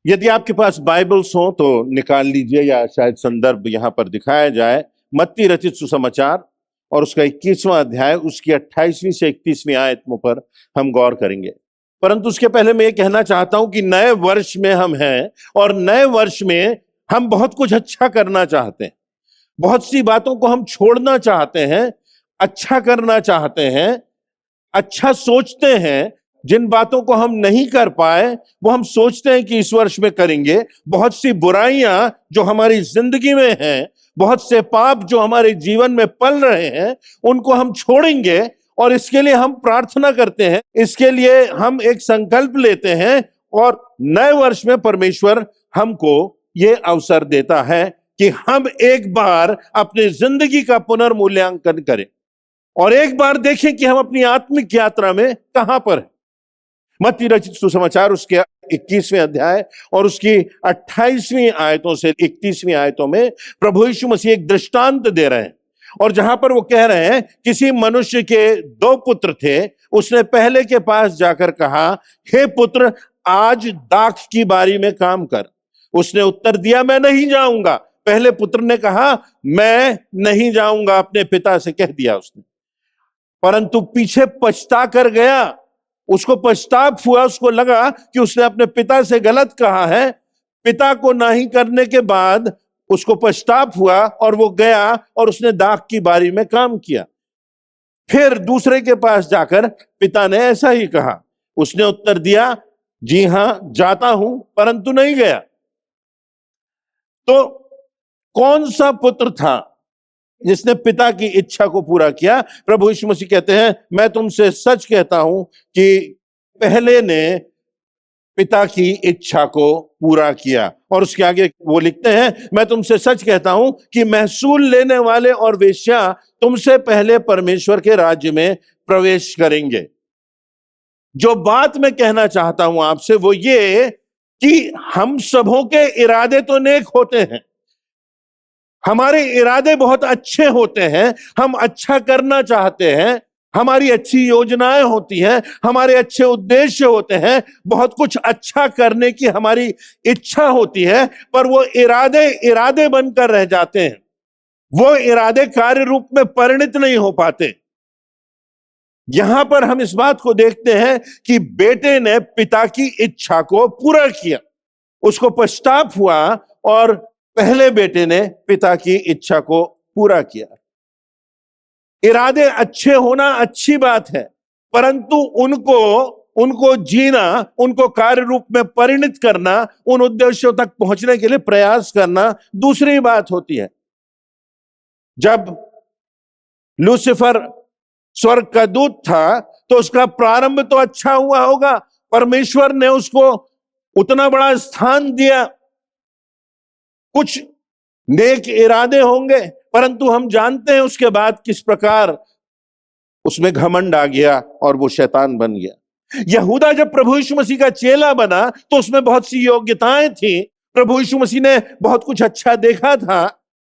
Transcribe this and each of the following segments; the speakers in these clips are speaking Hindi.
यदि आपके पास बाइबल्स हो तो निकाल लीजिए, या शायद संदर्भ यहां पर दिखाया जाए। मत्ती रचित सुसमाचार और उसका 21वां अध्याय, उसकी 28वीं से 31वीं आयतों पर हम गौर करेंगे। परंतु उसके पहले मैं ये कहना चाहता हूं कि नए वर्ष में हम हैं, और नए वर्ष में हम बहुत कुछ अच्छा करना चाहते हैं। बहुत सी बातों को हम छोड़ना चाहते हैं, अच्छा करना चाहते हैं, अच्छा सोचते हैं। जिन बातों को हम नहीं कर पाए वो हम सोचते हैं कि इस वर्ष में करेंगे। बहुत सी बुराइयां जो हमारी जिंदगी में हैं, बहुत से पाप जो हमारे जीवन में पल रहे हैं, उनको हम छोड़ेंगे। और इसके लिए हम प्रार्थना करते हैं, इसके लिए हम एक संकल्प लेते हैं, और नए वर्ष में परमेश्वर हमको ये अवसर देता है कि हम एक बार अपनी जिंदगी का पुनर्मूल्यांकन करें और एक बार देखें कि हम अपनी आत्मिक यात्रा में कहां पर हैं। मत्ती रचित सुसमाचार उसके 21वें अध्याय और उसकी 28वीं आयतों से 31वीं आयतों में प्रभु यीशु मसीह एक दृष्टांत दे रहे हैं। और जहां पर वो कह रहे हैं, किसी मनुष्य के 2 पुत्र थे। उसने पहले के पास जाकर कहा, हे पुत्र, आज दाख की बारी में काम कर। उसने उत्तर दिया, मैं नहीं जाऊंगा। पहले पुत्र ने कहा, मैं नहीं जाऊंगा, अपने पिता से कह दिया उसने। परंतु पीछे पछता कर गया। उसको पछतावा हुआ, उसको लगा कि उसने अपने पिता से गलत कहा है। पिता को नहीं करने के बाद उसको पछतावा हुआ और वो गया और उसने दाख की बारी में काम किया। फिर दूसरे के पास जाकर पिता ने ऐसा ही कहा। उसने उत्तर दिया, जी हां, जाता हूं, परंतु नहीं गया। तो कौन सा पुत्र था जिसने पिता की इच्छा को पूरा किया? प्रभु यीशु मसीह कहते हैं, मैं तुमसे सच कहता हूं कि पहले ने पिता की इच्छा को पूरा किया। और उसके आगे वो लिखते हैं, मैं तुमसे सच कहता हूं कि महसूल लेने वाले और वेश्या तुमसे पहले परमेश्वर के राज्य में प्रवेश करेंगे। जो बात मैं कहना चाहता हूं आपसे वो ये कि हम सबों के इरादे तो नेक होते हैं, हमारे इरादे बहुत अच्छे होते हैं, हम अच्छा करना चाहते हैं, हमारी अच्छी योजनाएं होती हैं, हमारे अच्छे उद्देश्य होते हैं, बहुत कुछ अच्छा करने की हमारी इच्छा होती है। पर वो इरादे इरादे बनकर रह जाते हैं, वो इरादे कार्य रूप में परिणित नहीं हो पाते। यहां पर हम इस बात को देखते हैं कि बेटे ने पिता की इच्छा को पूरा किया, उसको पछतावा हुआ और पहले बेटे ने पिता की इच्छा को पूरा किया। इरादे अच्छे होना अच्छी बात है, परंतु उनको जीना, उनको कार्य रूप में परिणित करना, उन उद्देश्यों तक पहुंचने के लिए प्रयास करना दूसरी बात होती है। जब लूसीफर स्वर्ग का दूत था तो उसका प्रारंभ तो अच्छा हुआ होगा, परमेश्वर ने उसको उतना बड़ा स्थान दिया, कुछ नेक इरादे होंगे, परंतु हम जानते हैं उसके बाद किस प्रकार उसमें घमंड आ गया और वो शैतान बन गया। यहूदा जब प्रभु यीशु मसीह का चेला बना तो उसमें बहुत सी योग्यताएं थी। प्रभु यीशु मसीह ने बहुत कुछ अच्छा देखा था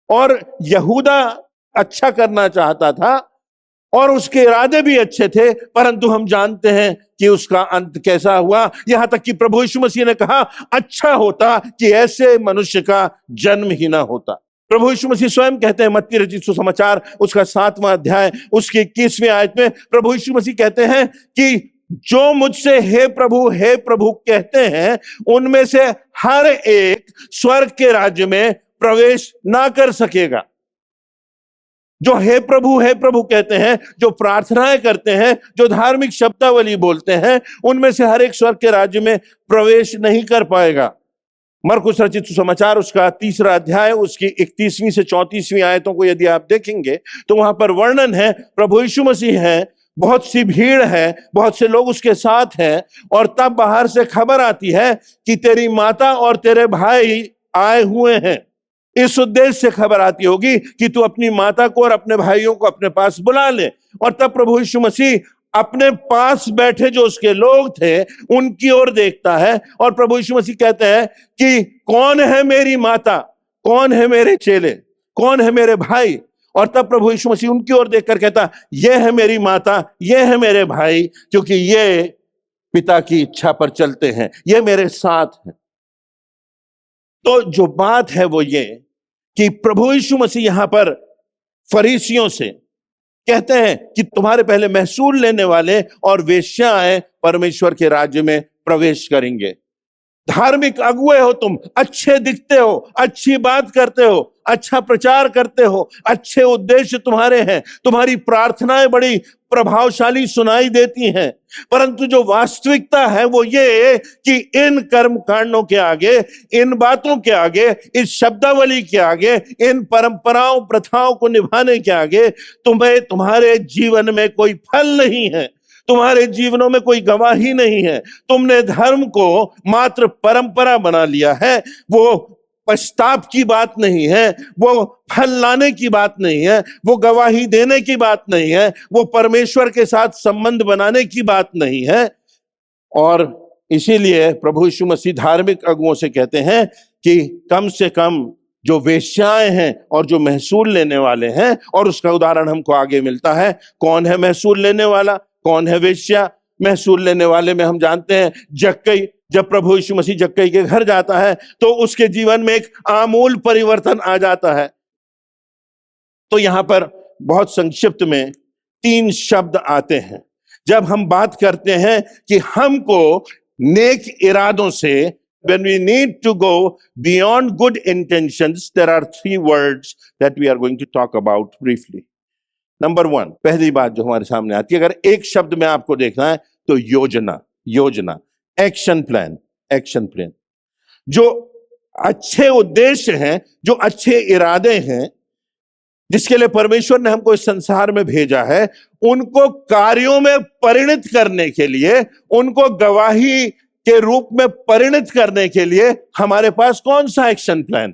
और यहूदा अच्छा करना चाहता था और उसके इरादे भी अच्छे थे, परंतु हम जानते हैं कि उसका अंत कैसा हुआ। यहां तक कि प्रभु यीशु मसीह ने कहा, अच्छा होता कि ऐसे मनुष्य का जन्म ही ना होता। प्रभु यीशु मसीह स्वयं कहते हैं, मत्ती रचित सुसमाचार उसका 7वां अध्याय उसकी 21वीं आयत में प्रभु यीशु मसीह कहते हैं कि जो मुझसे हे प्रभु कहते हैं, उनमें से हर एक स्वर्ग के राज्य में प्रवेश ना कर सकेगा। जो हे प्रभु कहते हैं, जो प्रार्थनाएं करते हैं, जो धार्मिक शब्दावली बोलते हैं, उनमें से हर एक स्वर्ग के राज्य में प्रवेश नहीं कर पाएगा। मरकुस रचित सुसमाचार उसका 3रा अध्याय उसकी 31वीं से 34वीं आयतों को यदि आप देखेंगे तो वहां पर वर्णन है, प्रभु यीशु मसीह है, बहुत सी भीड़ है, बहुत से लोग उसके साथ हैं, और तब बाहर से खबर आती है कि तेरी माता और तेरे भाई आए हुए हैं। इस उद्देश्य से खबर आती होगी कि तू अपनी माता को और अपने भाइयों को अपने पास बुला ले। और तब प्रभु यीशु मसीह अपने पास बैठे जो उसके लोग थे उनकी ओर देखता है और प्रभु यीशु मसीह कहते हैं कि कौन है मेरी माता, कौन है मेरे चेले, कौन है मेरे भाई। और तब प्रभु यीशु मसीह उनकी ओर देखकर कहता, यह है मेरी माता, यह है मेरे भाई, क्योंकि ये पिता की इच्छा पर चलते हैं, ये मेरे साथ हैं। तो जो बात है वो ये कि प्रभु यीशु मसीह यहां पर फरीसियों से कहते हैं कि तुम्हारे पहले महसूल लेने वाले और वेश्याएं परमेश्वर के राज्य में प्रवेश करेंगे। धार्मिक अगुए हो तुम, अच्छे दिखते हो, अच्छी बात करते हो, अच्छा प्रचार करते हो, अच्छे उद्देश्य तुम्हारे हैं, तुम्हारी प्रार्थनाएं बड़ी प्रभावशाली सुनाई देती हैं, परंतु जो वास्तविकता है वो ये कि इन कर्म कांडों के आगे, इन बातों के आगे, इस शब्दावली के आगे, इन परंपराओं प्रथाओं को निभाने के आगे तुम्हें तुम्हारे जीवन में कोई फल नहीं है, तुम्हारे जीवनों में कोई गवाही नहीं है। तुमने धर्म को मात्र परंपरा बना लिया है, वो पश्चाताप की बात नहीं है, वो फल लाने की बात नहीं है, वो गवाही देने की बात नहीं है, वो परमेश्वर के साथ संबंध बनाने की बात नहीं है। और इसीलिए प्रभु यीशु मसीह धार्मिक अगुओं से कहते हैं कि कम से कम जो वेश्याएं हैं और जो महसूल लेने वाले हैं, और उसका उदाहरण हमको आगे मिलता है। कौन है महसूल लेने वाला, कौन है वेश्या? महसूल लेने वाले में हम जानते हैं जक्कई, जब प्रभु यीशु मसीह जक्कई के घर जाता है तो उसके जीवन में एक आमूल परिवर्तन आ जाता है। तो यहां पर बहुत संक्षिप्त में 3 शब्द आते हैं। जब हम बात करते हैं कि हमको नेक इरादों से, when we need to go beyond good intentions, there are 3 words that we are going to talk about briefly. Number 1, पहली बात जो हमारे सामने आती है, अगर एक शब्द में आपको देखना है तो योजना, एक्शन प्लान। जो अच्छे उद्देश्य हैं, जो अच्छे इरादे हैं, जिसके लिए परमेश्वर ने हमको इस संसार में भेजा है, उनको कार्यों में परिणत करने के लिए, उनको गवाही के रूप में परिणत करने के लिए हमारे पास कौन सा एक्शन प्लान?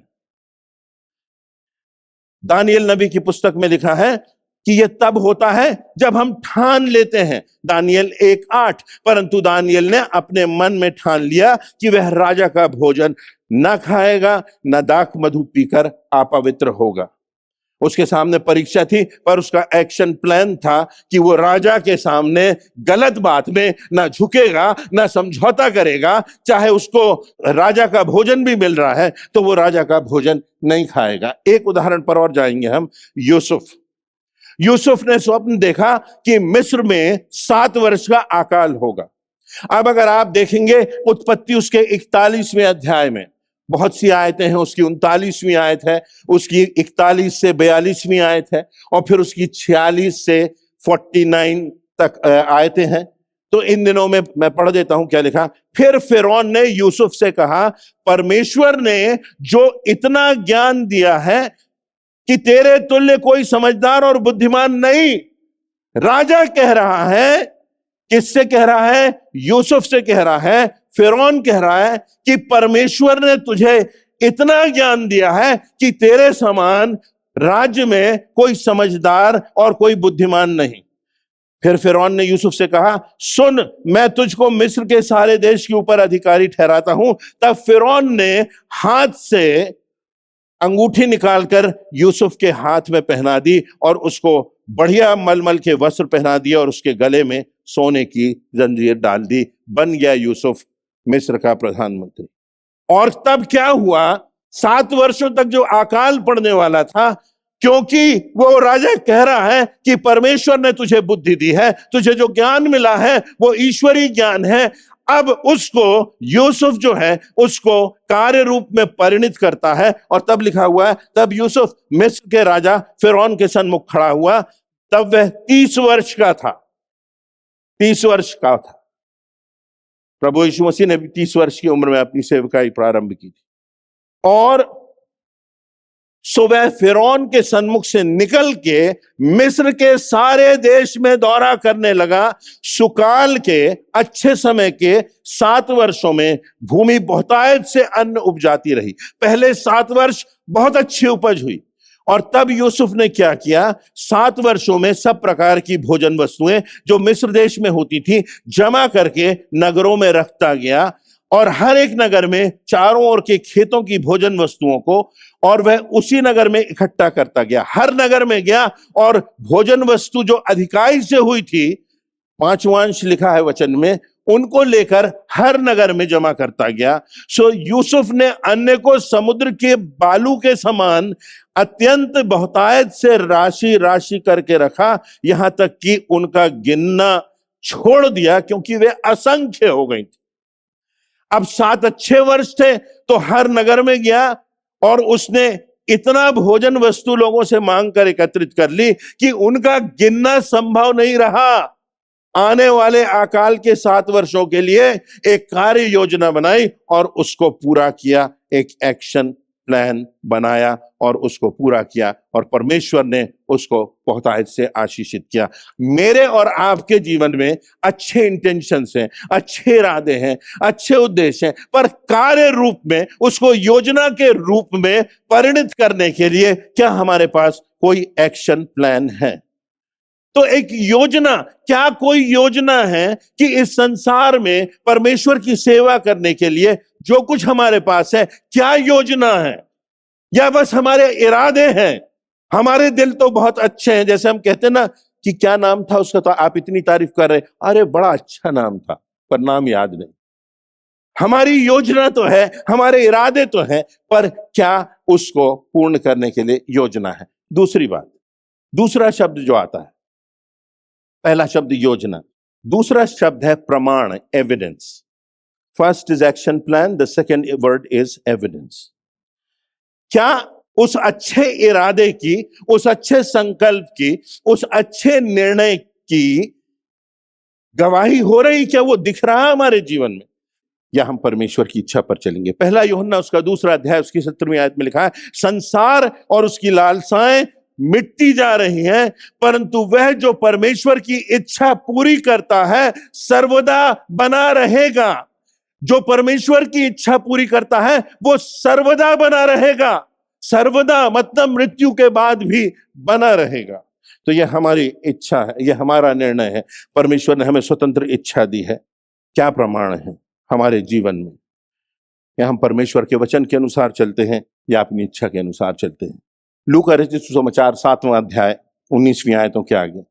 दानियल नबी की पुस्तक में लिखा है कि यह तब होता है जब हम ठान लेते हैं, दानियल 1:8, परंतु दानियल ने अपने मन में ठान लिया कि वह राजा का भोजन न खाएगा, न दाख मधु पीकर अपवित्र होगा। उसके सामने परीक्षा थी, पर उसका एक्शन प्लान था कि वो राजा के सामने गलत बात में ना झुकेगा, ना समझौता करेगा। चाहे उसको राजा का भोजन भी मिल रहा है तो वो राजा का भोजन नहीं खाएगा। एक उदाहरण पर और जाएंगे हम। यूसुफ ने स्वप्न देखा कि मिस्र में 7 वर्ष का अकाल होगा। अब अगर आप देखेंगे उत्पत्ति उसके 41वें अध्याय में बहुत सी आयतें हैं, उसकी 39वीं आयत है, उसकी 41 से 42वीं आयत है, और फिर उसकी 46 से 49 तक आयतें हैं। तो इन दिनों में मैं पढ़ देता हूं क्या लिखा। फिर फिरौन ने यूसुफ से कहा, परमेश्वर ने जो इतना ज्ञान दिया है कि तेरे तुल्य कोई समझदार और बुद्धिमान नहीं। राजा कह रहा है, किससे कह रहा है? यूसुफ से कह रहा है। फिरौन कह रहा है कि परमेश्वर ने तुझे इतना ज्ञान दिया है कि तेरे समान राज्य में कोई समझदार और कोई बुद्धिमान नहीं। फिर फिरौन ने यूसुफ से कहा, सुन, मैं तुझको मिस्र के सारे देश के ऊपर अधिकारी ठहराता हूं। तब फिरौन ने हाथ से अंगूठी निकालकर यूसुफ के हाथ में पहना दी और उसको बढ़िया मलमल के वस्त्र पहना दिया और उसके गले में सोने की जंजीर डाल दी। बन गया यूसुफ मिस्र का प्रधानमंत्री। और तब क्या हुआ? 7 वर्षों तक जो अकाल पड़ने वाला था, क्योंकि वो राजा कह रहा है कि परमेश्वर ने तुझे बुद्धि दी है, तुझे जो ज्ञान मिला है वो ईश्वरीय ज्ञान है। अब उसको यूसुफ जो है उसको कार्य रूप में परिणित करता है। और तब लिखा हुआ है, तब यूसुफ मिस्र के राजा फिरौन के सन्मुख खड़ा हुआ। तब वह 30 वर्ष का था। 30 वर्ष का था। प्रभु यीशु मसीह ने भी 30 वर्ष की उम्र में अपनी सेवकाई प्रारंभ की थी। और सो वह फिरौन के सन्मुख से निकल के मिस्र के सारे देश में दौरा करने लगा। सुकाल के अच्छे समय के 7 वर्षों में भूमि बहुतायत से अन्न उपजाती रही। पहले 7 वर्ष बहुत अच्छी उपज हुई, और तब यूसुफ ने क्या किया? 7 वर्षों में सब प्रकार की भोजन वस्तुएं जो मिस्र देश में होती थी जमा करके नगरों में रखता गया, और हर एक नगर में चारों ओर के खेतों की भोजन वस्तुओं को और वह उसी नगर में इकट्ठा करता गया। हर नगर में गया और भोजन वस्तु जो अधिकाई से हुई थी, 5वां अंश लिखा है वचन में, उनको लेकर हर नगर में जमा करता गया। सो यूसुफ ने अन्य को समुद्र के बालू के समान अत्यंत बहुतायत से राशि राशि करके रखा, यहां तक कि उनका गिनना छोड़ दिया, क्योंकि वे असंख्य हो गई थी। अब 7 अच्छे वर्ष थे तो हर नगर में गया और उसने इतना भोजन वस्तु लोगों से मांग कर एकत्रित कर ली कि उनका गिनना संभव नहीं रहा। आने वाले अकाल के 7 वर्षों के लिए एक कार्य योजना बनाई और उसको पूरा किया, एक एक्शन प्लान बनाया और उसको पूरा किया, और परमेश्वर ने उसको बहुतायत से आशीषित किया। मेरे और आपके जीवन में अच्छे इंटेंशंस हैं, अच्छे इरादे हैं, अच्छे उद्देश्य हैं, पर कार्य रूप में उसको योजना के रूप में परिणत करने के लिए क्या हमारे पास कोई एक्शन प्लान है? तो एक योजना, क्या कोई योजना है कि इस संसार में परमेश्वर की सेवा करने के लिए जो कुछ हमारे पास है, क्या योजना है? या बस हमारे इरादे हैं? हमारे दिल तो बहुत अच्छे हैं, जैसे हम कहते हैं ना कि क्या नाम था उसका, तो आप इतनी तारीफ कर रहे, अरे बड़ा अच्छा नाम था, पर नाम याद नहीं। हमारी योजना तो है, हमारे इरादे तो हैं, पर क्या उसको पूर्ण करने के लिए योजना है? दूसरी बात, दूसरा शब्द जो आता है, पहला शब्द योजना, दूसरा शब्द है प्रमाण, evidence. First is action plan, the second word is evidence. क्या उस अच्छे इरादे की, उस अच्छे संकल्प की, उस अच्छे निर्णय की गवाही हो रही? क्या वो दिख रहा है हमारे जीवन में? या हम परमेश्वर की इच्छा पर चलेंगे? पहला यूहन्ना उसका 2 अध्याय उसकी 17वीं आयत में लिखा है, संसार और उसकी लालसाएं मिटती जा रही हैं, परंतु वह जो परमेश्वर की इच्छा पूरी करता है सर्वदा बना रहेगा। जो परमेश्वर की इच्छा पूरी करता है वो सर्वदा बना रहेगा। सर्वदा मतलब मृत्यु के बाद भी बना रहेगा। तो यह हमारी इच्छा है, यह हमारा निर्णय है। परमेश्वर ने हमें स्वतंत्र इच्छा दी है। क्या प्रमाण है हमारे जीवन में? या हम परमेश्वर के वचन के अनुसार चलते हैं या अपनी इच्छा के अनुसार चलते हैं? लूका रचित सुसमाचार 7वां अध्याय 19वीं आयतों के आगे,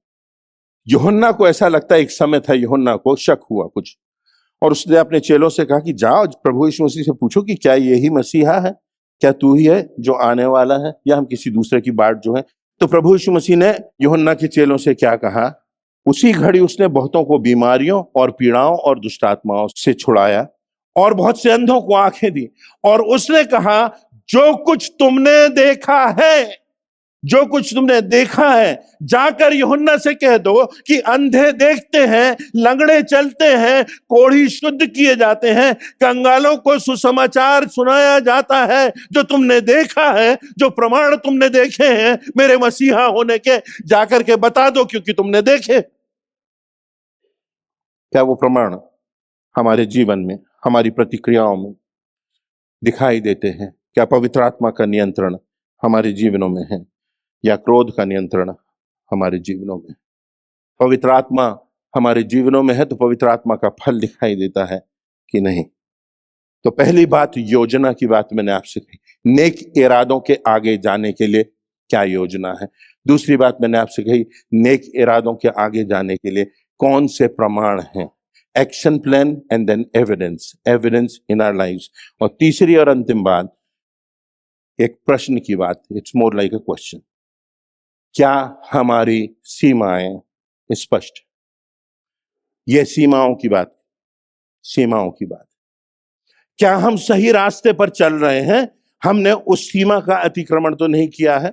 यूहन्ना को ऐसा लगता है, एक समय था यूहन्ना को शक हुआ कुछ, और उसने अपने चेलों से कहा कि जाओ प्रभु यीशु मसीह से पूछो कि क्या यही मसीहा है, क्या तू ही है जो आने वाला है, या हम किसी दूसरे की बाट जो है? तो प्रभु यीशु मसीह ने यूहन्ना के चेलों से क्या कहा? उसी घड़ी उसने बहुतों को बीमारियों और पीड़ाओं और दुष्ट आत्माओं से छुड़ाया और बहुत से अंधों को आंखें दी, और उसने कहा जो कुछ तुमने देखा है, जो कुछ तुमने देखा है, जाकर यूहन्ना से कह दो कि अंधे देखते हैं, लंगड़े चलते हैं, कोढ़ी शुद्ध किए जाते हैं, कंगालों को सुसमाचार सुनाया जाता है। जो तुमने देखा है, जो प्रमाण तुमने देखे हैं मेरे मसीहा होने के, जाकर के बता दो, क्योंकि तुमने देखे। क्या वो प्रमाण हमारे जीवन में, हमारी प्रतिक्रियाओं में दिखाई देते हैं? क्या पवित्र आत्मा का नियंत्रण हमारे जीवनों में है, या क्रोध का नियंत्रण हमारे जीवनों में? पवित्र आत्मा हमारे जीवनों में है तो पवित्र आत्मा का फल दिखाई देता है कि नहीं? तो पहली बात, योजना की बात मैंने आपसे कही, नेक इरादों के आगे जाने के लिए क्या योजना है। दूसरी बात मैंने आपसे कही, नेक इरादों के आगे जाने के लिए कौन से प्रमाण हैं? Action plan and then evidence, evidence in our lives. और तीसरी और अंतिम बात, एक प्रश्न की बात, it's more like a question. क्या हमारी सीमाएं स्पष्ट? यह सीमाओं की बात, सीमाओं की बात। क्या हम सही रास्ते पर चल रहे हैं? हमने उस सीमा का अतिक्रमण तो नहीं किया है?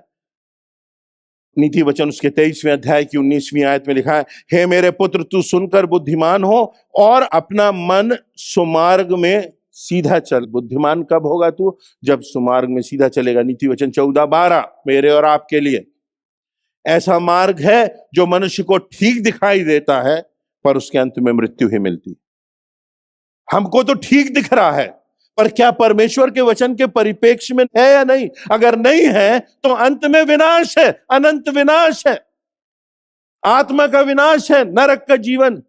नीति वचन उसके 23वें अध्याय की 19वीं आयत में लिखा है, हे मेरे पुत्र तू सुनकर बुद्धिमान हो और अपना मन सुमार्ग में सीधा चल। बुद्धिमान कब होगा तू? जब सुमार्ग में सीधा चलेगा। नीति वचन 14:12 मेरे और आपके लिए ऐसा मार्ग है जो मनुष्य को ठीक दिखाई देता है, पर उसके अंत में मृत्यु ही मिलती। हमको तो ठीक दिख रहा है, पर क्या परमेश्वर के वचन के परिप्रेक्ष्य में है या नहीं? अगर नहीं है तो अंत में विनाश है, अनंत विनाश है, आत्मा का विनाश है, नरक का जीवन।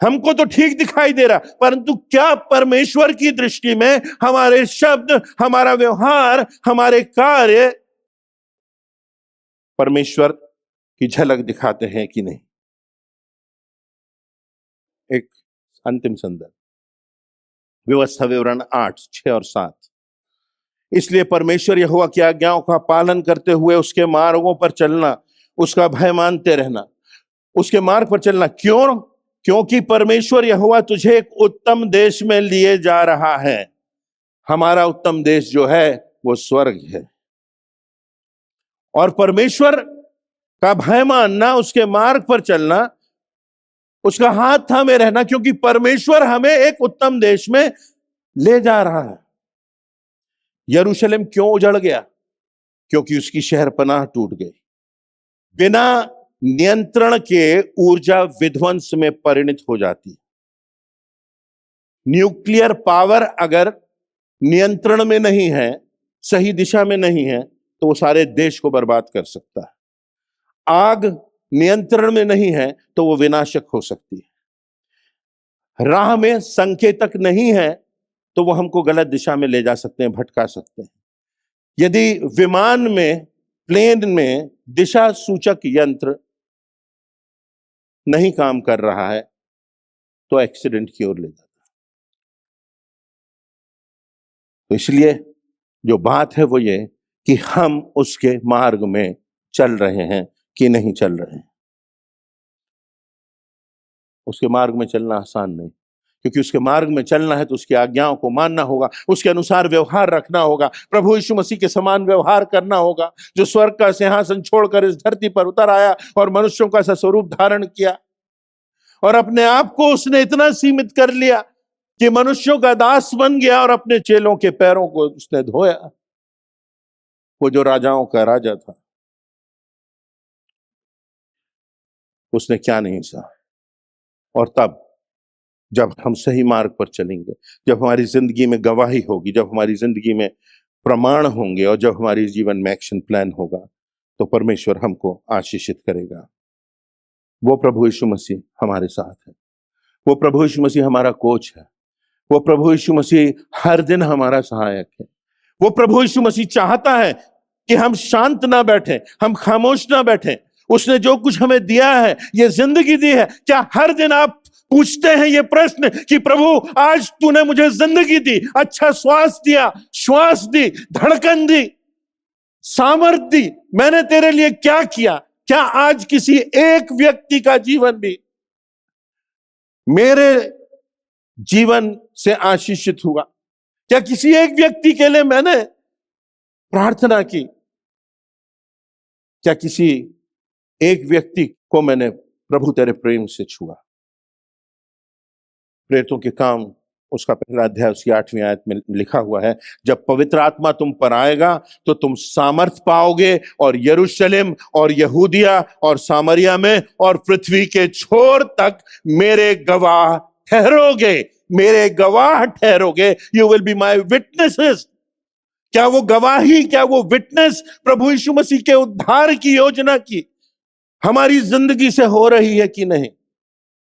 हमको तो ठीक दिखाई दे रहा, परंतु क्या परमेश्वर की दृष्टि में हमारे शब्द, हमारा व्यवहार, हमारे कार्य परमेश्वर की झलक दिखाते हैं कि नहीं? एक अंतिम संदर्भ, व्यवस्था विवरण 8, 6 और 7। इसलिए परमेश्वर यहोवा की आज्ञाओं का पालन करते हुए उसके मार्गों पर चलना, उसका भय मानते रहना, उसके मार्ग पर चलना। क्यों? क्योंकि परमेश्वर यहोवा तुझे एक उत्तम देश में लिए जा रहा है। हमारा उत्तम देश जो है वो स्वर्ग है। और परमेश्वर का भय मानना, उसके मार्ग पर चलना, उसका हाथ थामे रहना, क्योंकि परमेश्वर हमें एक उत्तम देश में ले जा रहा है। यरूशलेम क्यों उजड़ गया? क्योंकि उसकी शहरपनाह टूट गई। बिना नियंत्रण के ऊर्जा विध्वंस में परिणत हो जाती है। न्यूक्लियर पावर अगर नियंत्रण में नहीं है, सही दिशा में नहीं है, तो वो सारे देश को बर्बाद कर सकता है। आग नियंत्रण में नहीं है तो वो विनाशक हो सकती है। राह में संकेतक नहीं है तो वो हमको गलत दिशा में ले जा सकते हैं, भटका सकते हैं। यदि विमान में, प्लेन में दिशा सूचक यंत्र नहीं काम कर रहा है तो एक्सीडेंट की ओर ले जाता है। तो इसलिए जो बात है वो ये कि हम उसके मार्ग में चल रहे हैं कि नहीं चल रहे हैं। उसके मार्ग में चलना आसान नहीं, क्योंकि उसके मार्ग में चलना है तो उसकी आज्ञाओं को मानना होगा, उसके अनुसार व्यवहार रखना होगा, प्रभु यीशु मसीह के समान व्यवहार करना होगा, जो स्वर्ग का सिंहासन छोड़कर इस धरती पर उतर आया और मनुष्यों का सा स्वरूप धारण किया, और अपने आप को उसने इतना सीमित कर लिया कि मनुष्यों का दास बन गया और अपने चेलों के पैरों को उसने धोया। वो जो राजाओं का राजा था, उसने क्या नहीं सहा। और तब जब हम सही मार्ग पर चलेंगे, जब हमारी जिंदगी में गवाही होगी, जब हमारी जिंदगी में प्रमाण होंगे और जब हमारी जीवन में एक्शन प्लान होगा, तो परमेश्वर हमको आशीषित करेगा। वो प्रभु यीशु मसीह हमारे साथ है। वो प्रभु यीशु मसीह हमारा कोच है। वो प्रभु यीशु मसीह हर दिन हमारा सहायक है। वो प्रभु यीशु मसीह चाहता है कि हम शांत ना बैठे, हम खामोश ना बैठे। उसने जो कुछ हमें दिया है, ये जिंदगी दी है, क्या हर दिन आप पूछते हैं ये प्रश्न कि प्रभु आज तूने मुझे जिंदगी दी, अच्छा श्वास दिया, श्वास दी, धड़कन दी, सामर्थ दी, मैंने तेरे लिए क्या किया? क्या आज किसी एक व्यक्ति का जीवन भी मेरे जीवन से आशीषित हुआ? क्या किसी एक व्यक्ति के लिए मैंने प्रार्थना की? क्या किसी एक व्यक्ति को मैंने प्रभु तेरे प्रेम से छुआ? प्रेरितों के काम उसका पहला अध्याय उसकी 8वीं आयत में लिखा हुआ है, जब पवित्र आत्मा तुम पर आएगा तो तुम सामर्थ पाओगे और यरूशलेम और यहूदिया और सामरिया में और पृथ्वी के छोर तक मेरे गवाह ठहरोगे। मेरे गवाह ठहरोगे। You will be my witnesses. क्या वो गवाही, क्या वो विटनेस प्रभु यीशु मसीह के उद्धार की योजना की हमारी जिंदगी से हो रही है कि नहीं?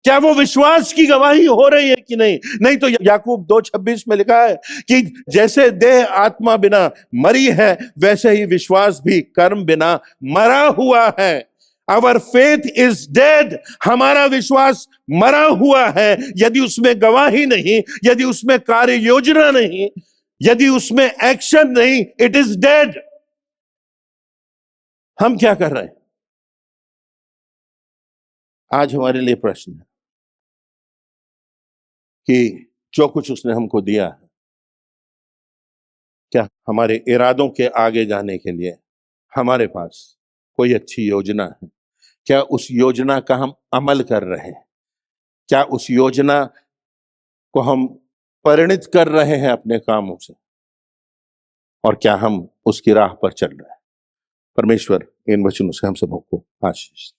क्या वो विश्वास की गवाही हो रही है कि नहीं? नहीं तो याकूब 2:26 में लिखा है कि जैसे देह आत्मा बिना मरी है, वैसे ही विश्वास भी कर्म बिना मरा हुआ है। Our faith is dead। हमारा विश्वास मरा हुआ है यदि उसमें गवाही नहीं, यदि उसमें कार्य योजना नहीं, यदि उसमें एक्शन नहीं, इट इज डेड। हम क्या कर रहे हैं? आज हमारे लिए प्रश्न है कि जो कुछ उसने हमको दिया है, क्या हमारे इरादों के आगे जाने के लिए हमारे पास कोई अच्छी योजना है? क्या उस योजना का हम अमल कर रहे हैं? क्या उस योजना को हम परिणित कर रहे हैं अपने कामों से? और क्या हम उसकी राह पर चल रहे हैं? परमेश्वर इन वचनों से हम सबों को आशीष